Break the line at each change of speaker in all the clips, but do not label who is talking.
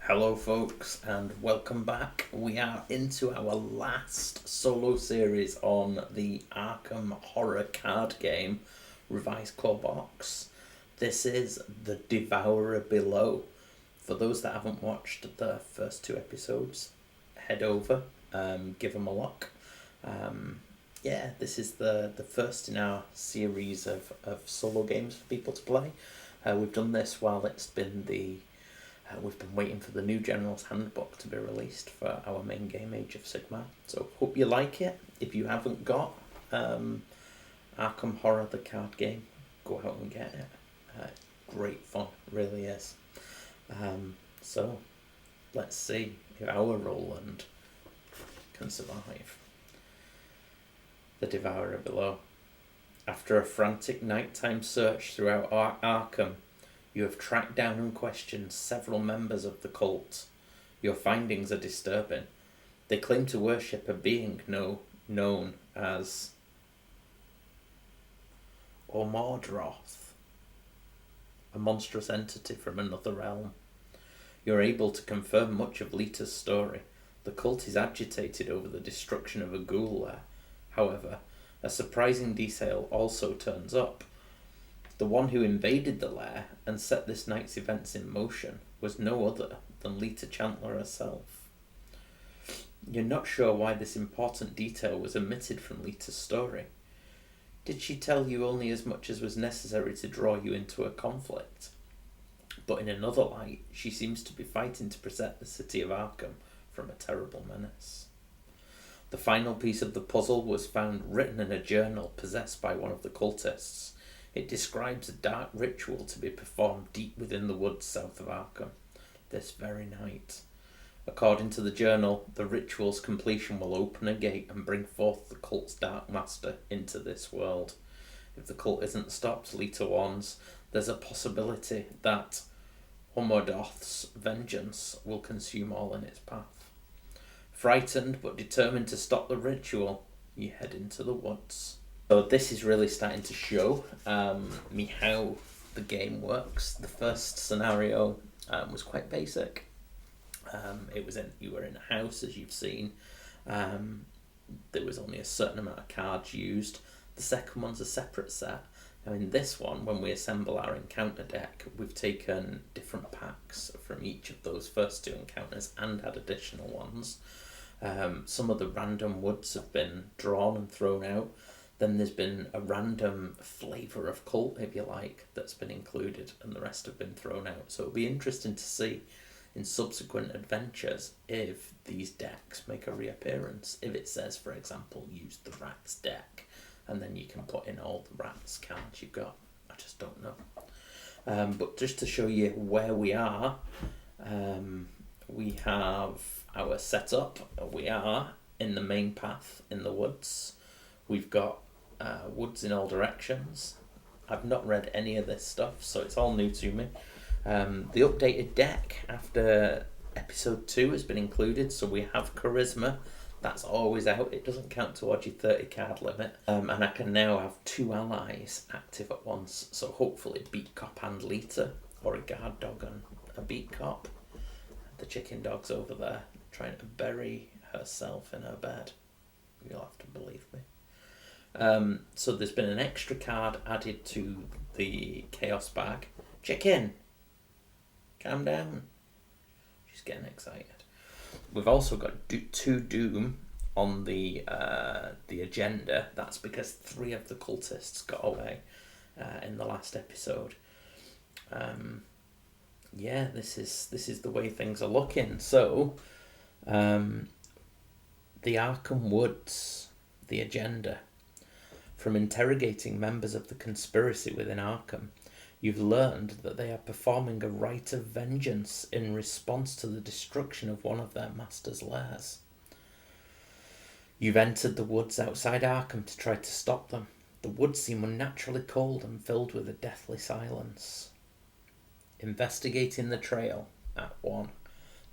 Hello, folks, and welcome back. We are into our last solo series on the Arkham Horror card game, revised core box. This is The Devourer Below. For those that haven't watched the first two episodes, head over, give them a look. This is the first in our series of solo games for people to play. We've done this while it's been we've been waiting for the new General's Handbook to be released for our main game, Age of Sigmar. So hope you like it. If you haven't got Arkham Horror, the card game, go out and get it. Great fun, really is. So let's see if our Roland can survive. The Devourer Below. After a frantic nighttime search throughout Arkham, you have tracked down and questioned several members of the cult. Your findings are disturbing. They claim to worship a being known as Ormordroth, a monstrous entity from another realm. You're able to confirm much of Lita's story. The cult is agitated over the destruction of a ghoul there. However, a surprising detail also turns up. The one who invaded the lair and set this night's events in motion was no other than Lita Chantler herself. You're not sure why this important detail was omitted from Lita's story. Did she tell you only as much as was necessary to draw you into a conflict? But in another light, she seems to be fighting to protect the city of Arkham from a terrible menace. The final piece of the puzzle was found written in a journal possessed by one of the cultists. It describes a dark ritual to be performed deep within the woods south of Arkham, this very night. According to the journal, the ritual's completion will open a gate and bring forth the cult's dark master into this world. If the cult isn't stopped, Lita warns, there's a possibility that Ormordroth's vengeance will consume all in its path. Frightened but determined to stop the ritual, you head into the woods. So this is really starting to show me how the game works. The first scenario was quite basic. You were in a house, as you've seen. There was only a certain amount of cards used. The second one's a separate set. Now in this one, when we assemble our encounter deck, we've taken different packs from each of those first two encounters and had additional ones. Some of the random woods have been drawn and thrown out. Then there's been a random flavour of cult, if you like, that's been included, and the rest have been thrown out. So it'll be interesting to see in subsequent adventures if these decks make a reappearance. If it says, for example, use the rats deck, and then you can put in all the rats cards you've got. I just don't know. But just to show you where we are, we have our setup. We are in the main path in the woods. We've got woods in all directions. I've not read any of this stuff, so it's all new to me. The updated deck after episode 2 has been included, so we have Charisma. That's always out. It doesn't count towards your 30 card limit. And I can now have 2 allies active at once, so hopefully Beat Cop and Lita, or a guard dog and a Beat Cop. The chicken dog's over there trying to bury herself in her bed. You'll have to believe me. So there's been an extra card added to the Chaos bag. Chicken, calm down. She's getting excited. We've also got 2 Doom on the agenda. That's because 3 of the cultists got away in the last episode. This is the way things are looking. So, the Arkham Woods, the agenda. From interrogating members of the conspiracy within Arkham, you've learned that they are performing a rite of vengeance in response to the destruction of one of their master's lairs. You've entered the woods outside Arkham to try to stop them. The woods seem unnaturally cold and filled with a deathly silence. Investigating the trail at 1.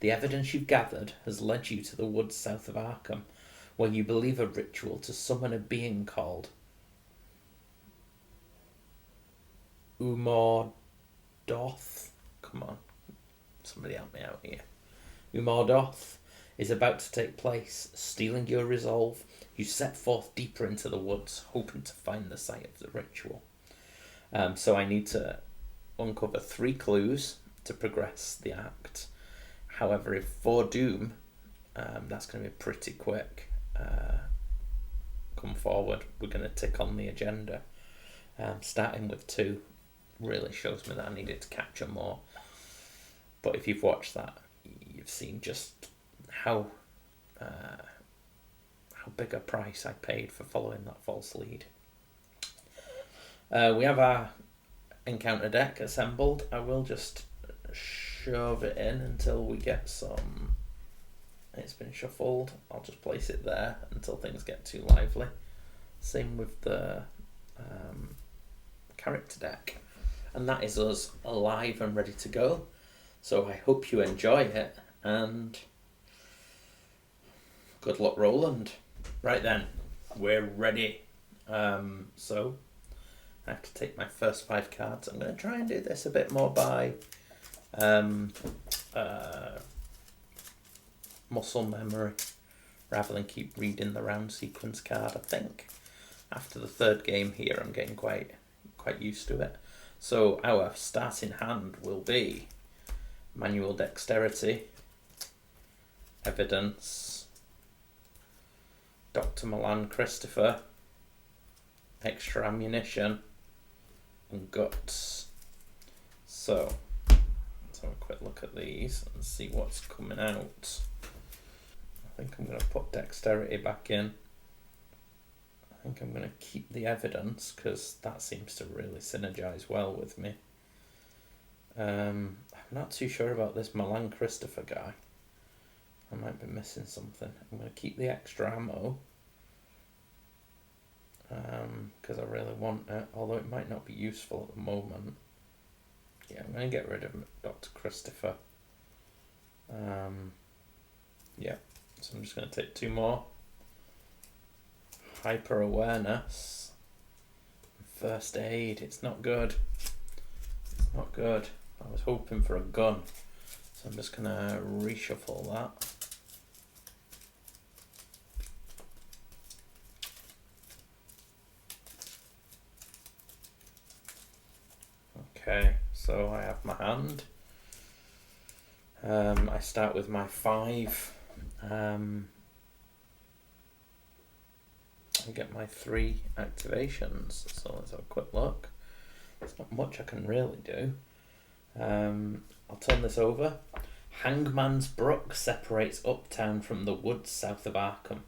The evidence you've gathered has led you to the woods south of Arkham, where you believe a ritual to summon a being called Umordoth. Come on, somebody help me out here. Umordoth is about to take place. Stealing your resolve, you set forth deeper into the woods, hoping to find the site of the ritual. So I need to uncover 3 clues to progress the act. However, if for Doom, that's going to be pretty quick. Come forward, we're going to tick on the agenda. Starting with 2 really shows me that I needed to capture more. But if you've watched that, you've seen just how big a price I paid for following that false lead. We have our encounter deck assembled. I will just shove it in until we get some. It's been shuffled. I'll just place it there until things get too lively. Same with the character deck. And that is us alive and ready to go. So I hope you enjoy it, and good luck, Roland. Right then, we're ready. So I have to take my first 5 cards. I'm going to try and do this a bit more by muscle memory rather than keep reading the round sequence card. I think after the 3rd game here, I'm getting quite used to it. So our starting hand will be manual dexterity, evidence, Dr. Milan Christopher, extra ammunition, and guts. So let's have a quick look at these and see what's coming out. I think I'm going to put dexterity back in. I think I'm going to keep the evidence because that seems to really synergize well with me. I'm not too sure about this Milan Christopher guy. I might be missing something. I'm going to keep the extra ammo because I really want it, although it might not be useful at the moment. Yeah, I'm going to get rid of Dr. Christopher. Yeah, so I'm just going to take 2 more. Hyper awareness, first aid. It's not good. It's not good. I was hoping for a gun, so I'm just gonna reshuffle that. Okay, so I have my hand. I start with my 5. I get my 3 activations, so let's have a quick look. There's not much I can really do. I'll turn this over. Hangman's Brook separates Uptown from the woods south of Arkham.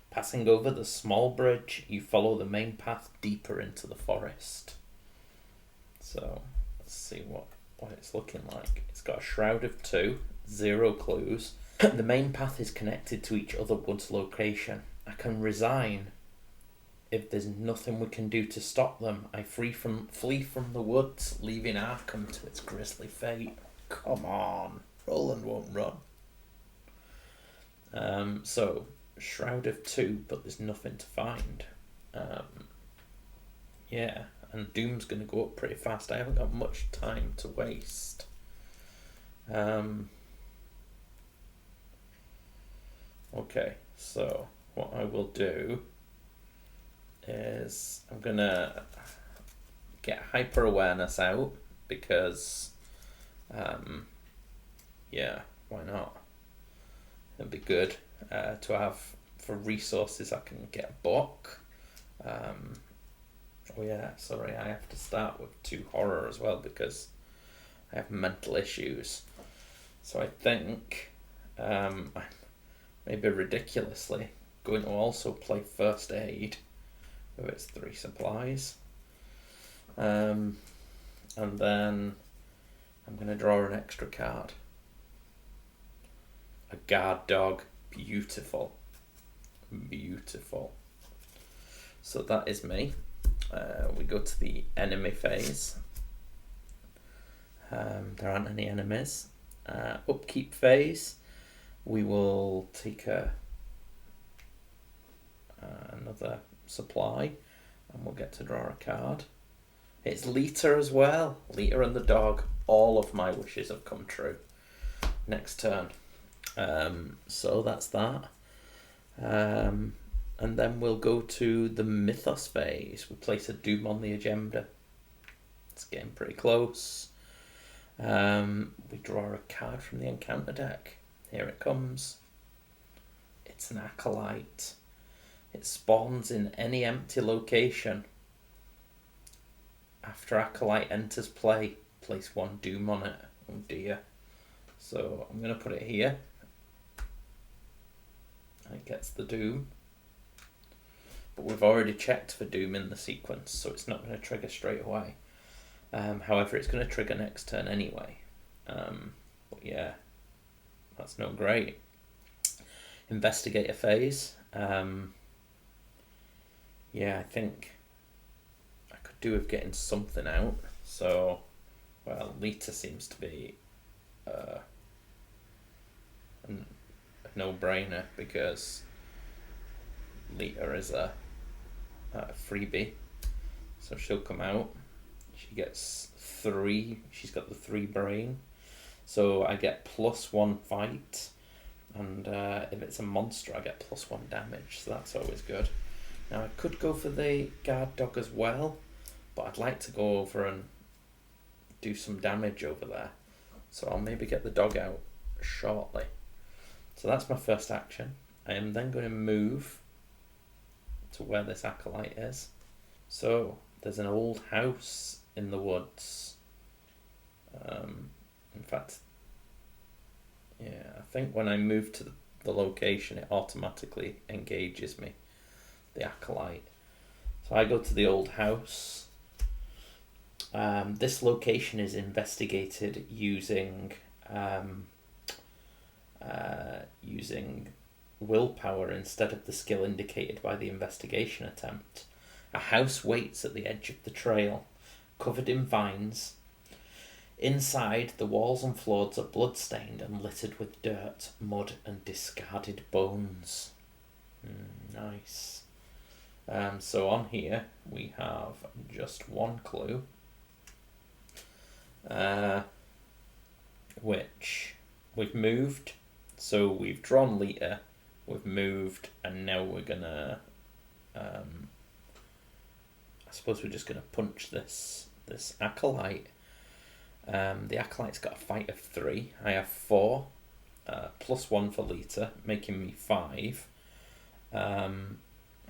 Passing over the small bridge, you follow the main path deeper into the forest. So let's see what it's looking like. It's got a shroud of 2, 0 clues. The main path is connected to each other woods location. I can resign if there's nothing we can do to stop them. I flee from the woods, leaving Arkham to its grisly fate. Come on, Roland won't run. So shroud of 2, but there's nothing to find. Yeah, and Doom's going to go up pretty fast. I haven't got much time to waste. Okay, so what I will do is I'm going to get hyper awareness out because, yeah, why not? It'd be good to have for resources. I can get a book. Oh yeah, sorry, I have to start with 2 horror as well because I have mental issues. So I think I'm maybe ridiculously going to also play first aid with its 3 supplies. And then I'm going to draw an extra card. A guard dog. Beautiful. Beautiful. So that is me. We go to the enemy phase. There aren't any enemies. Upkeep phase. We will take another supply and we'll get to draw a card. It's Lita as well. Lita and the dog. All of my wishes have come true. Next turn. So that's that. And then we'll go to the Mythos phase. We place a Doom on the agenda. It's getting pretty close. We draw a card from the encounter deck. Here it comes. It's an Acolyte. It spawns in any empty location. After Acolyte enters play, place 1 Doom on it. Oh dear. So I'm going to put it here. It gets the Doom. But we've already checked for Doom in the sequence, so it's not going to trigger straight away. However, it's going to trigger next turn anyway. But yeah, that's no great. Investigator phase. Yeah, I think I could do with getting something out. So, well, Lita seems to be a no-brainer because Lita is a freebie. So she'll come out. She gets 3. She's got the 3 brain. So I get +1 fight. And if it's a monster, I get +1 damage. So that's always good. Now I could go for the guard dog as well, but I'd like to go over and do some damage over there. So I'll maybe get the dog out shortly. So that's my first action. I am then going to move to where this Acolyte is. So there's an old house in the woods. In fact, yeah, I think when I move to the location, it automatically engages me, the Acolyte. So I go to the old house. This location is investigated using willpower instead of the skill indicated by the investigation attempt. A house waits at the edge of the trail, covered in vines. Inside, the walls and floors are blood-stained and littered with dirt, mud, and discarded bones. Nice. So on here, we have just 1 clue, which we've moved. So we've drawn Lita, we've moved, and now we're gonna... I suppose we're just gonna punch this Acolyte. The Acolyte's got a fight of 3. I have 4, +1 for Lita, making me 5. I'm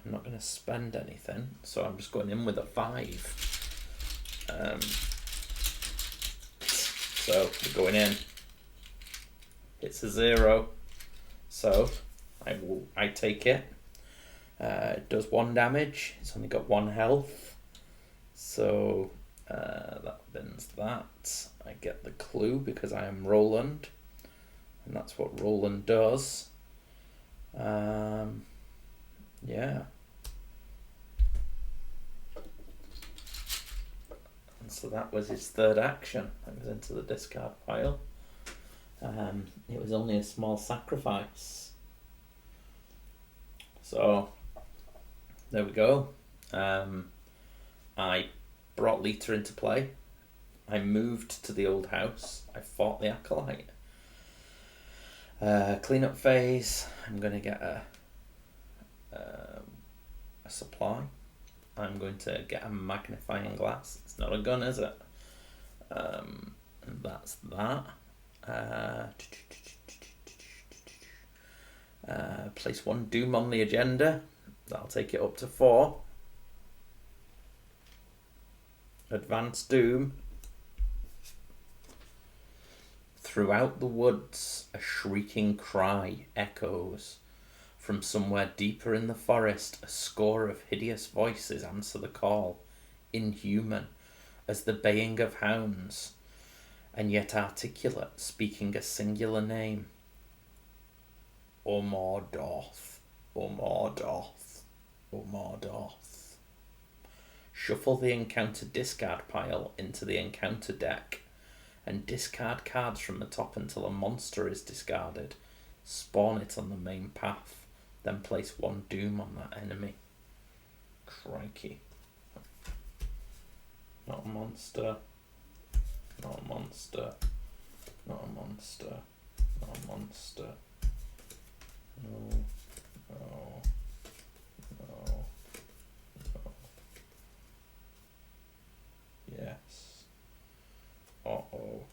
not going to spend anything, so I'm just going in with a 5. So we're going in. It's a 0, so I take it. It does 1 damage. It's only got 1 health, so that bins that. I get the clue because I am Roland, and that's what Roland does. Yeah. And so that was his 3rd action. That was into the discard pile. It was only a small sacrifice. So there we go. I brought Lita into play. I moved to the old house. I fought the Acolyte. Cleanup phase. I'm going to get a supply. I'm going to get a magnifying glass. It's not a gun, is it? And that's that. Place 1 Doom on the agenda. That'll take it up to 4. Advanced Doom. Throughout the woods, a shrieking cry echoes. From somewhere deeper in the forest, a score of hideous voices answer the call, inhuman, as the baying of hounds, and yet articulate, speaking a singular name. Omordoth, Omordoth, Omordoth. Shuffle the encounter discard pile into the encounter deck, and discard cards from the top until a monster is discarded. Spawn it on the main path. Then place 1 Doom on that enemy. Crikey. Not a monster. Not a monster. Not a monster. Oh, monster. No. No. No. No. Yes. Uh-oh.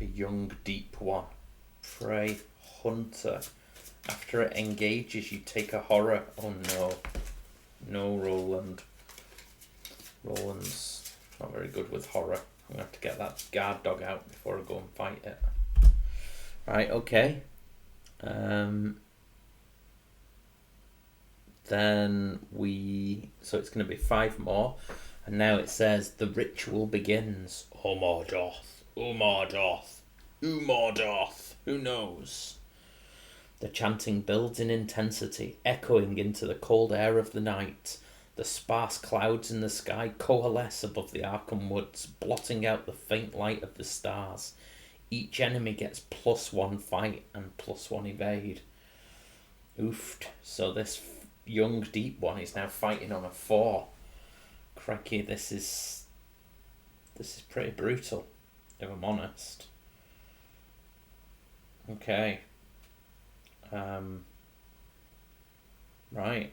A young deep one. Prey hunter. After it engages, you take a horror. Oh no. No, Roland. Roland's not very good with horror. I'm going to have to get that guard dog out before I go and fight it. Right, okay. Then so it's going to be 5 more. And now it says, the ritual begins. Umordoth, Umordoth, Umordoth. Who knows? The chanting builds in intensity, echoing into the cold air of the night. The sparse clouds in the sky coalesce above the Arkham woods, blotting out the faint light of the stars. Each enemy gets +1 fight and +1 evade. Oofed. So this young deep one is now fighting on a 4. Crikey, this is pretty brutal, if I'm honest. Okay. Right.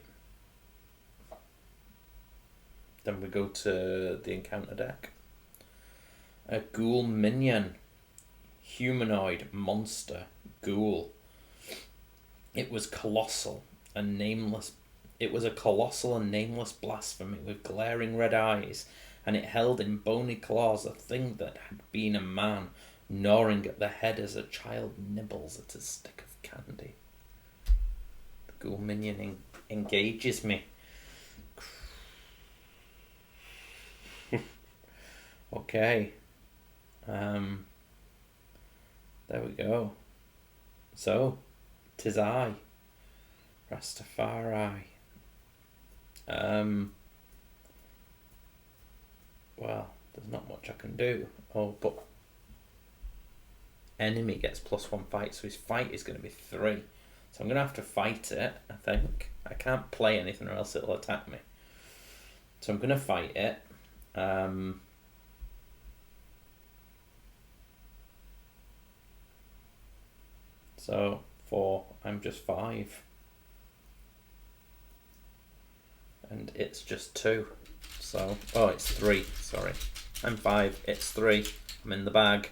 Then we go to the encounter deck. A ghoul minion. Humanoid monster. Ghoul. It was colossal and nameless. It was a colossal and nameless blasphemy with glaring red eyes, and it held in bony claws a thing that had been a man, gnawing at the head as a child nibbles at a stick of candy. The ghoul minion engages me. Okay. There we go. So, 'tis I, Rastafari. Well, there's not much I can do. Oh, but enemy gets +1 fight, so his fight is going to be 3. So I'm going to have to fight it, I think. I can't play anything or else it'll attack me. So I'm going to fight it. So 4, I'm just 5. And it's just 2. So, oh, it's 3, sorry. I'm 5, it's 3. I'm in the bag.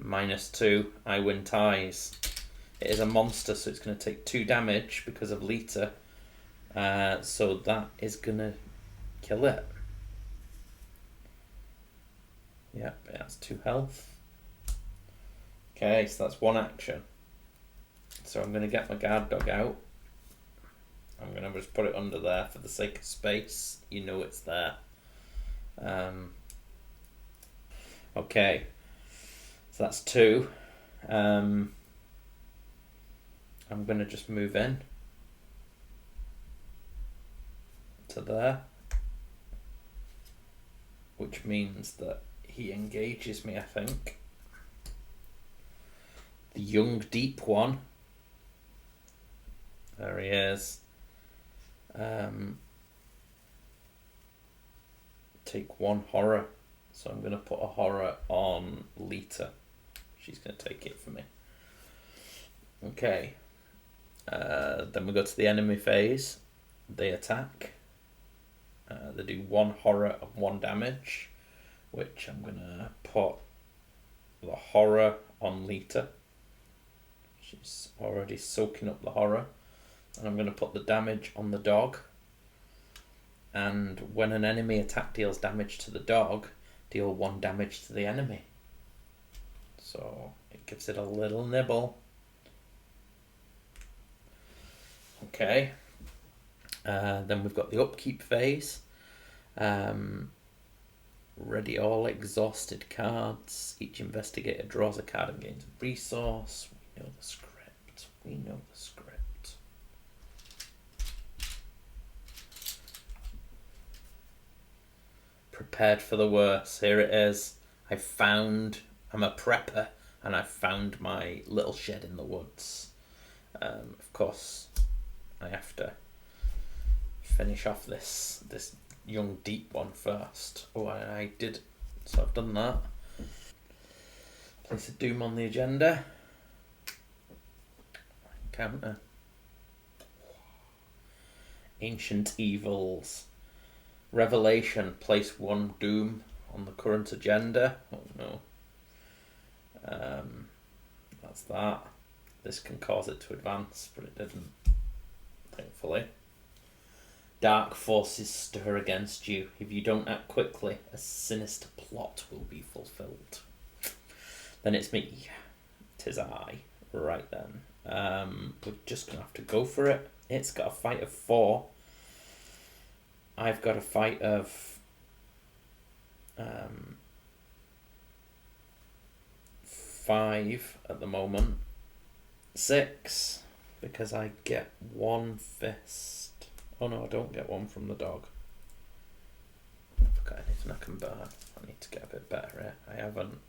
-2, I win ties. It is a monster, so it's going to take 2 damage because of Lita. So that is going to kill it. Yep, it has 2 health. Okay, so that's 1 action. So I'm going to get my guard dog out. I'm going to just put it under there for the sake of space. You know it's there. Okay. So that's 2. I'm going to just move in to there, which means that he engages me, I think. The young deep one. There he is. Take 1 horror. So I'm going to put a horror on Lita. She's going to take it for me. Okay. Then we go to the enemy phase. They attack. They do 1 horror and 1 damage, which I'm going to put the horror on Lita. She's already soaking up the horror. And I'm going to put the damage on the dog. And when an enemy attack deals damage to the dog, deal 1 damage to the enemy. So it gives it a little nibble. Okay. Then we've got the upkeep phase. Ready all exhausted cards. Each investigator draws a card and gains a resource. We know the script. We know the script. Prepared for the worst. Here it is. I'm a prepper, and I found my little shed in the woods. Of course, I have to finish off this young deep one first. Oh, I did. So I've done that. Place a doom on the agenda. Counter. Ancient evils. Revelation. Place 1 doom on the current agenda. Oh no. That's that. This can cause it to advance, but it didn't, thankfully. Dark forces stir against you. If you don't act quickly, a sinister plot will be fulfilled. Then it's me. 'Tis I. Right then. We're just going to have to go for it. It's got a fight of 4. I've got a fight of 5 at the moment. 6, because I get 1 fist. Oh no, I don't get 1 from the dog. I've got anything I can burn. I need to get a bit better here. I haven't.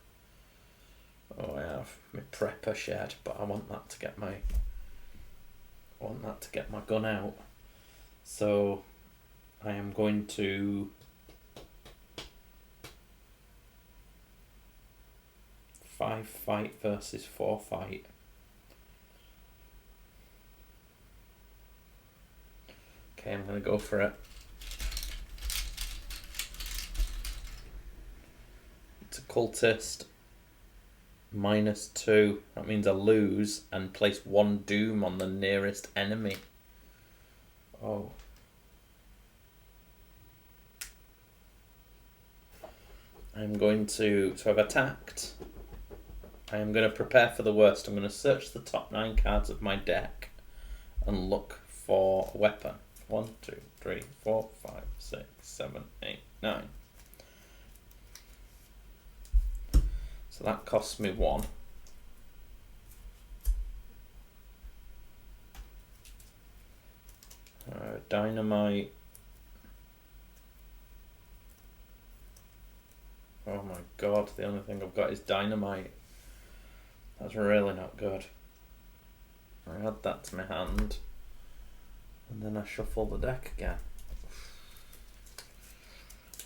Oh, I have my prepper shed, but I want that to get my gun out. So I am going to five fight versus 4 fight. Okay, I'm going to go for it. It's a cultist. -2. That means I lose and place 1 doom on the nearest enemy. Oh. I'm going to... So I've attacked. I am going to prepare for the worst. I'm going to search the top 9 cards of my deck and look for a weapon. 1, 2, 3, 4, 5, 6, 7, 8, 9. So that costs me 1. Dynamite. Oh my god, the only thing I've got is dynamite. That's really not good. I add that to my hand. And then I shuffle the deck again.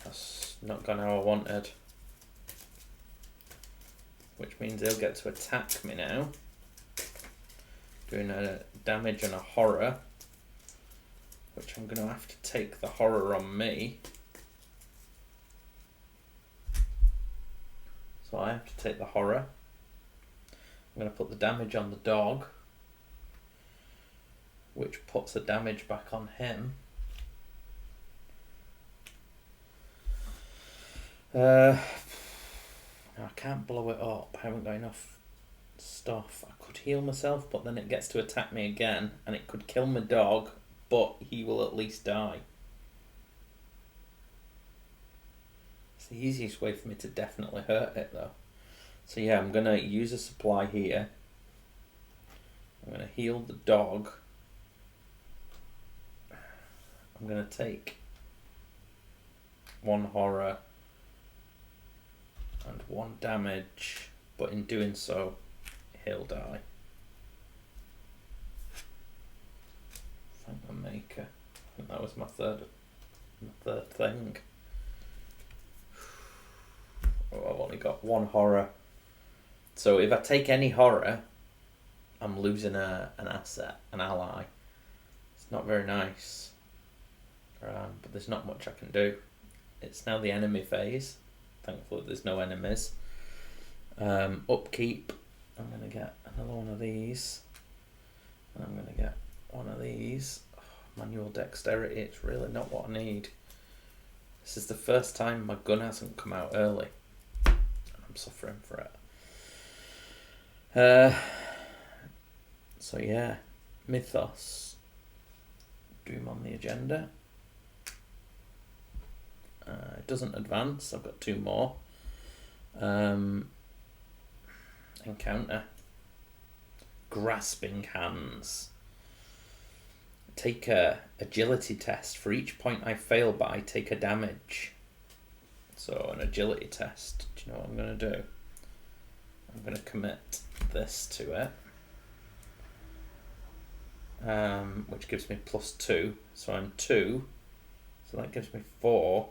That's not gone how I wanted. Which means he'll get to attack me now. Doing a damage and a horror. Which I'm going to have to take the horror on me. So I have to take the horror. I'm going to put the damage on the dog. Which puts the damage back on him. I can't blow it up. I haven't got enough stuff. I could heal myself, but then it gets to attack me again, and it could kill my dog, but he will at least die. It's the easiest way for me to definitely hurt it, though. So yeah, I'm going to use a supply here. I'm going to heal the dog. I'm going to take 1 horror and 1 damage, but in doing so, he'll die. Thank the maker. I think that was my third thing. Oh, I've only got 1 horror. So if I take any horror, I'm losing an asset, an ally. It's not very nice. But there's not much I can do. It's now the enemy phase. Thankfully there's no enemies. Upkeep. I'm going to get another one of these. And I'm going to get one of these. Oh, manual dexterity. It's really not what I need. This is the first time my gun hasn't come out early. And I'm suffering for it. So yeah. Mythos. Doom on the agenda. It doesn't advance. I've got 2 more. Encounter. Grasping hands. Take a agility test. For each point I fail by, take a damage. So an agility test. Do you know what I'm going to do? I'm going to commit this to it. Which gives me +2. So I'm 2. So that gives me 4.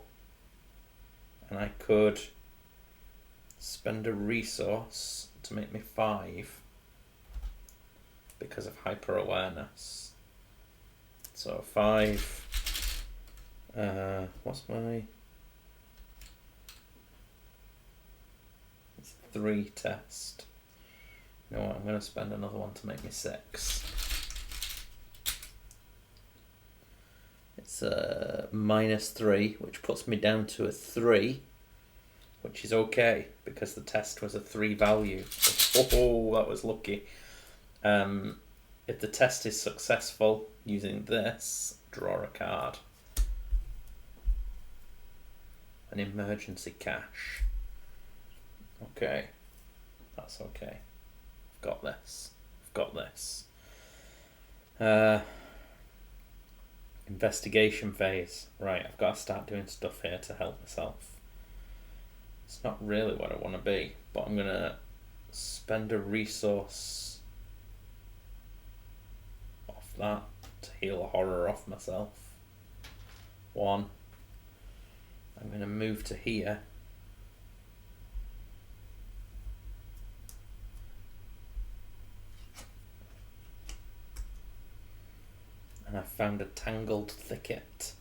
And I could spend a resource to make me 5 because of hyper-awareness. So 5. What's my... It's a 3 test. You know what, I'm going to spend another one to make me 6. It's a -3, which puts me down to a 3, which is okay because the test was a 3 value. Oh, that was lucky. If the test is successful using this, draw a card. An emergency cash. Okay, that's okay. I've got this. I've got this. Investigation phase. Right, I've got to start doing stuff here to help myself. It's not really what I want to be, but I'm going to spend a resource off that to heal a horror off myself. 1. I'm going to move to here. And I found a tangled thicket.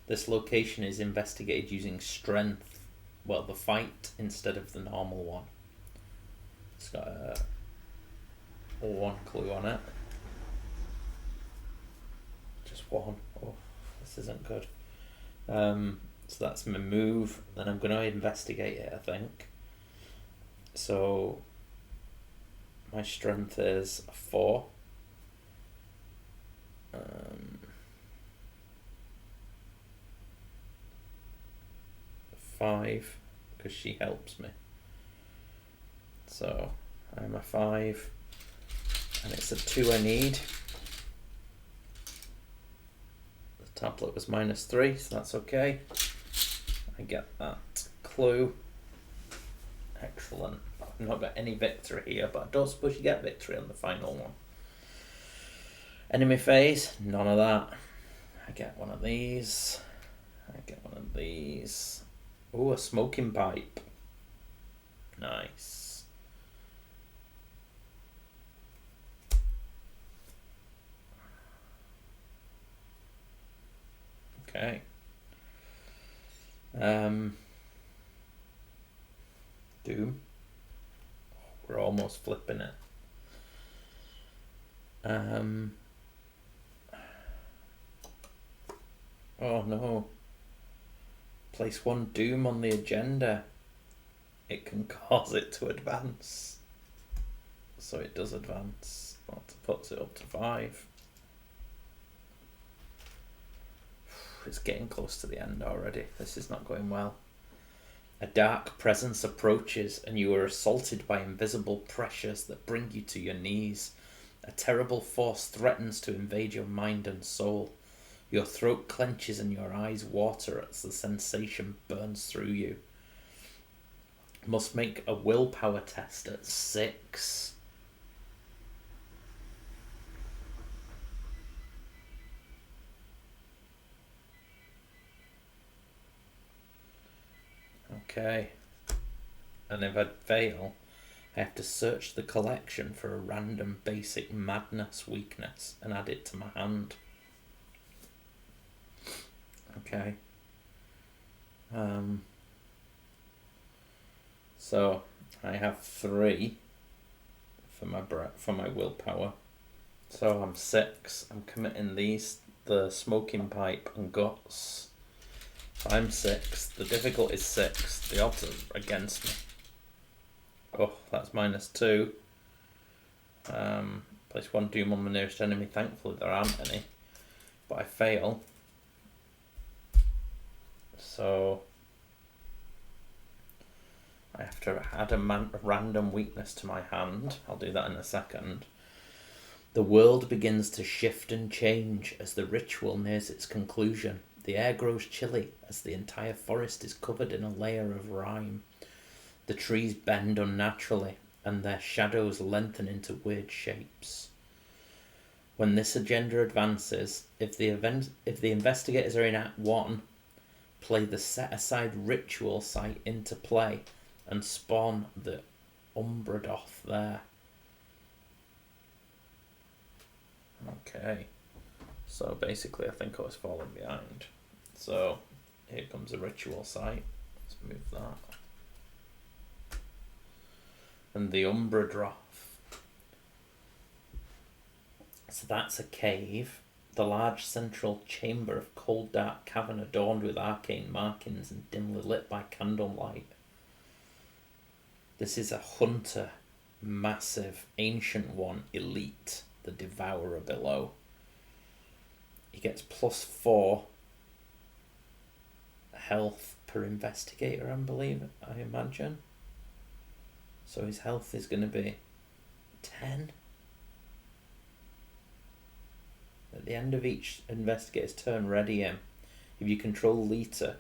This location is investigated using strength, well, the fight instead of the normal one. It's got a 1 clue on it. Just 1. Oh, this isn't good. So that's my move. Then I'm going to investigate it, I think. So my strength is a 4. 5 because she helps me. So I'm a 5 and it's a 2 I need. The tablet was -3, so that's okay. I get that clue. Excellent. I've not got any victory here, but I don't suppose you get victory on the final one. Enemy phase, none of that. I get one of these. I get one of these. Oh, a smoking pipe. Nice. Okay. Doom. We're almost flipping it. Oh no. Place 1 Doom on the agenda. It can cause it to advance. So it does advance. That puts it up to 5. It's getting close to the end already. This is not going well. A dark presence approaches and you are assaulted by invisible pressures that bring you to your knees. A terrible force threatens to invade your mind and soul. Your throat clenches and your eyes water as the sensation burns through you. Must make a willpower test at 6. Okay. And if I fail, I have to search the collection for a random basic madness weakness and add it to my hand. Okay. So I have 3 for my willpower. So I'm 6. I'm committing these, the smoking pipe and guts. I'm 6. The difficulty is 6. The odds are against me. Oh, that's -2. Place 1 Doom on the nearest enemy. Thankfully there aren't any. But I fail. So I have to add a random weakness to my hand. I'll do that in a second. The world begins to shift and change as the ritual nears its conclusion. The air grows chilly as the entire forest is covered in a layer of rime. The trees bend unnaturally and their shadows lengthen into weird shapes. When this agenda advances, if the investigators are in Act 1, play the set-aside ritual site into play and spawn the Umbradoth there. Okay. So basically I think I was falling behind. So here comes a ritual site. Let's move that. And the Umbradoth. So that's a cave. The large central chamber of cold dark cavern adorned with arcane markings and dimly lit by candlelight. This is a hunter, massive, ancient one, elite, the devourer below. He gets +4 health per investigator, I imagine. So his health is going to be 10. At the end of each investigator's turn, ready him. If you control Lita,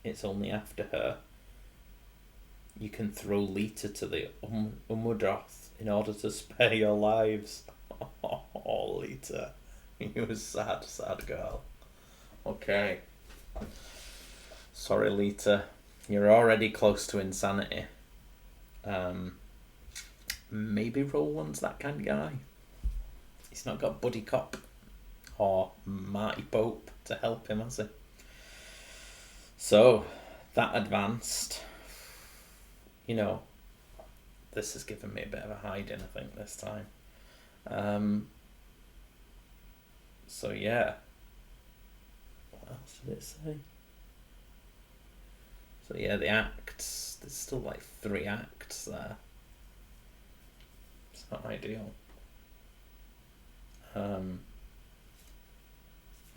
it's only after her. You can throw Lita to the Umbradoth in order to spare your lives. Oh, Lita. You a sad, sad girl. Okay. Sorry, Lita. You're already close to insanity. Maybe Roland's that kind of guy. He's not got Buddy Cop or Marty Pope to help him, has he? So, that advanced. You know, this has given me a bit of a hiding, I think, this time. So, yeah. What else did it say? So, yeah, the acts. There's still like 3 acts there. It's not ideal.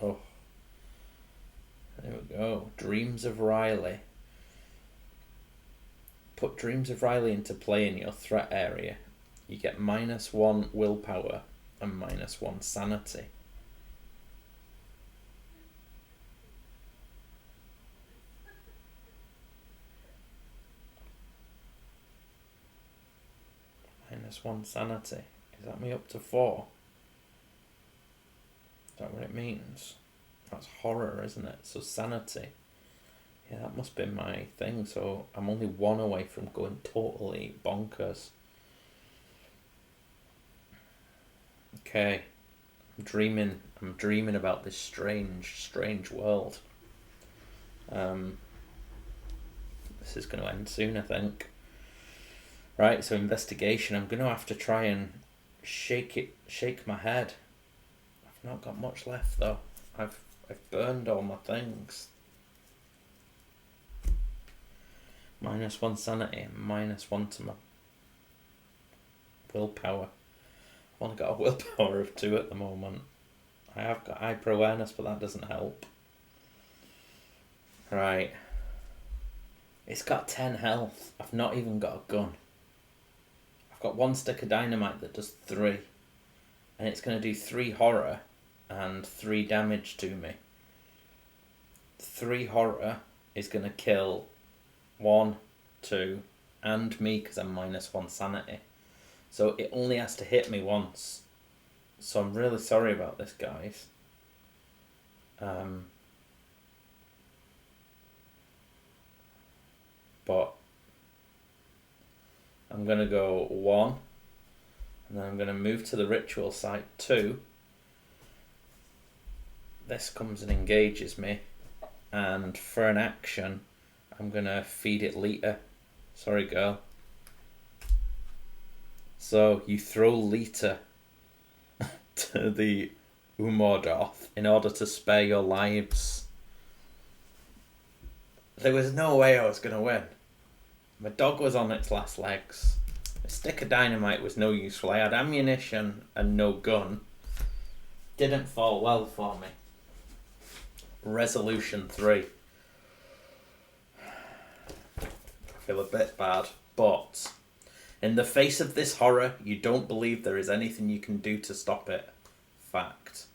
Oh. There we go. Dreams of Riley. Put Dreams of Riley into play in your threat area. You get -1 willpower and -1 sanity. -1 sanity. Is that me up to 4? Is that what it means? That's horror, isn't it? So sanity. Yeah, that must be my thing. So I'm only 1 away from going totally bonkers. Okay. I'm dreaming about this strange world. This is going to end soon, I think. Right, so investigation. I'm going to have to try and shake my head. I've not got much left though. I've burned all my things. -1 sanity and -1 to my willpower. I've only got a willpower of 2 at the moment. I have got hyper awareness, but that doesn't help. Right. It's got 10 health. I've not even got a gun. I've got 1 stick of dynamite that does 3. And it's going to do 3 horror and 3 damage to me. 3 horror is going to kill 1, 2, and me because I'm -1 sanity. So it only has to hit me once. So I'm really sorry about this, guys. But I'm going to go 1. And then I'm going to move to the ritual site 2. This comes and engages me. And for an action, I'm going to feed it Lita. Sorry, girl. So you throw Lita to the Umbradoth in order to spare your lives. There was no way I was going to win. My dog was on its last legs. A stick of dynamite was no useful. I had ammunition and no gun. Didn't fall well for me. Resolution 3. I feel a bit bad, but in the face of this horror, you don't believe there is anything you can do to stop it. Fact.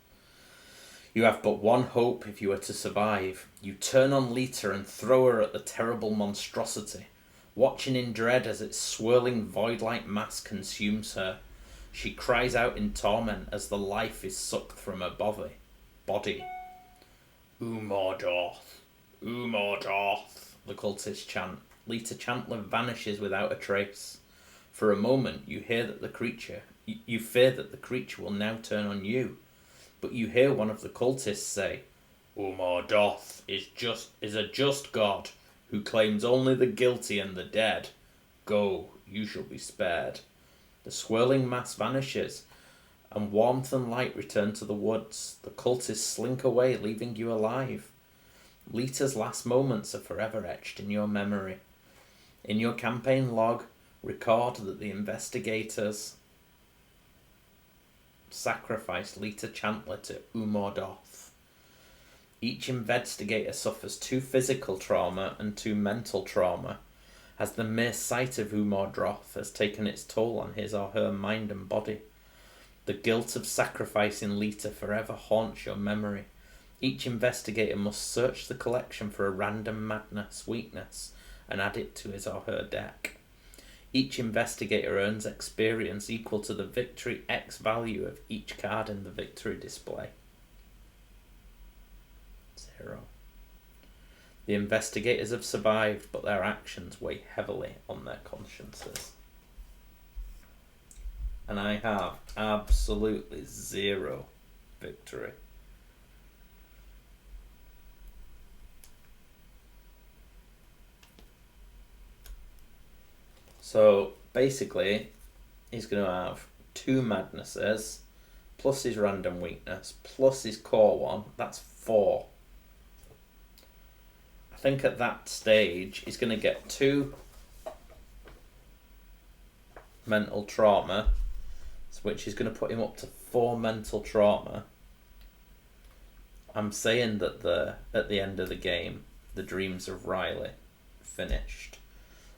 You have but one hope if you are to survive. You turn on Lita and throw her at the terrible monstrosity, watching in dread as its swirling void-like mass consumes her. She cries out in torment as the life is sucked from her body. Umbradoth, Umbradoth, the cultists chant. Lita Chantler vanishes without a trace. For a moment, you fear that the creature will now turn on you, but you hear one of the cultists say, "Umar Doth is a just god who claims only the guilty and the dead. Go, you shall be spared." The swirling mass vanishes, and warmth and light return to the woods. The cultists slink away, leaving you alive. Lita's last moments are forever etched in your memory. In your campaign log, record that the investigators sacrificed Lita Chantler to Umordoth. Each investigator suffers 2 physical trauma and 2 mental trauma, as the mere sight of Umordroth has taken its toll on his or her mind and body. The guilt of sacrificing Lita forever haunts your memory. Each investigator must search the collection for a random madness weakness and add it to his or her deck. Each investigator earns experience equal to the victory X value of each card in the victory display. 0. The investigators have survived, but their actions weigh heavily on their consciences. And I have absolutely 0 victory. So basically, he's going to have 2 madnesses, plus his random weakness, plus his core one. That's 4. I think at that stage, he's going to get 2 mental trauma, which is going to put him up to 4 mental trauma. I'm saying that at the end of the game, the dreams of Riley finished.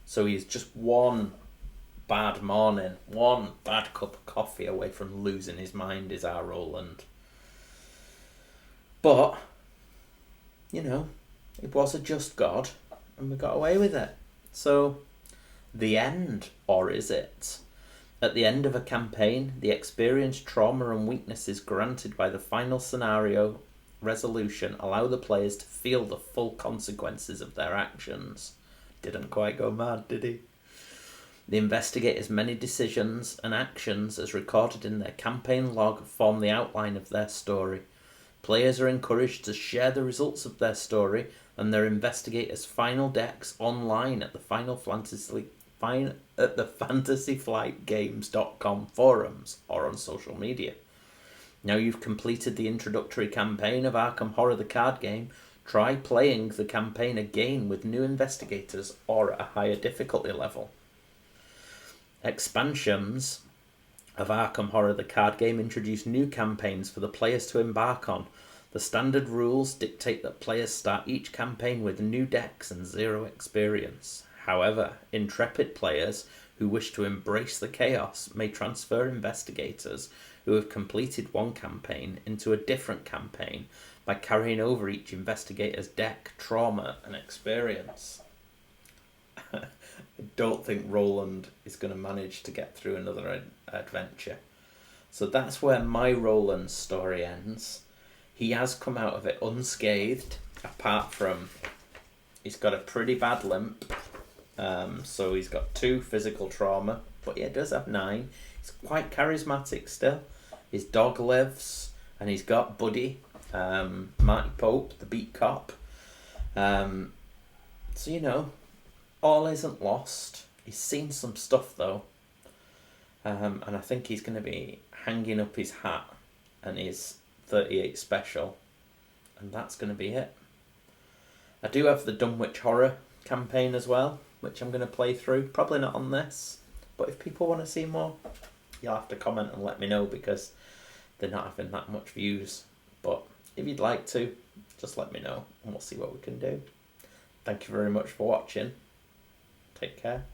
So he's just 1 bad morning, 1 bad cup of coffee away from losing his mind, is our Roland. But, it was a just God, and we got away with it. So, the end, or is it? At the end of a campaign, the experienced trauma and weaknesses granted by the final scenario resolution allow the players to feel the full consequences of their actions. Didn't quite go mad, did he? The investigators' many decisions and actions as recorded in their campaign log form the outline of their story. Players are encouraged to share the results of their story and their investigators' final decks online at the fantasyflightgames.com forums or on social media. Now you've completed the introductory campaign of Arkham Horror the card game, try playing the campaign again with new investigators or at a higher difficulty level. Expansions of Arkham Horror the card game introduce new campaigns for the players to embark on. The standard rules dictate that players start each campaign with new decks and 0 experience. However, intrepid players who wish to embrace the chaos may transfer investigators who have completed one campaign into a different campaign by carrying over each investigator's deck, trauma, and experience. I don't think Roland is going to manage to get through another adventure. So that's where my Roland story ends. He has come out of it unscathed, apart from he's got a pretty bad limp. So he's got 2 physical trauma, but he does have 9. He's quite charismatic still. His dog lives, and he's got Buddy, Marty Pope, the beat cop. So, all isn't lost. He's seen some stuff though, and I think he's going to be hanging up his hat and his 38 special, and that's going to be it. I do have the Dunwich Horror campaign as well, which I'm going to play through. Probably not on this, but if people want to see more, you'll have to comment and let me know, because they're not having that much views. But if you'd like to, just let me know and we'll see what we can do. Thank you very much for watching. Take care.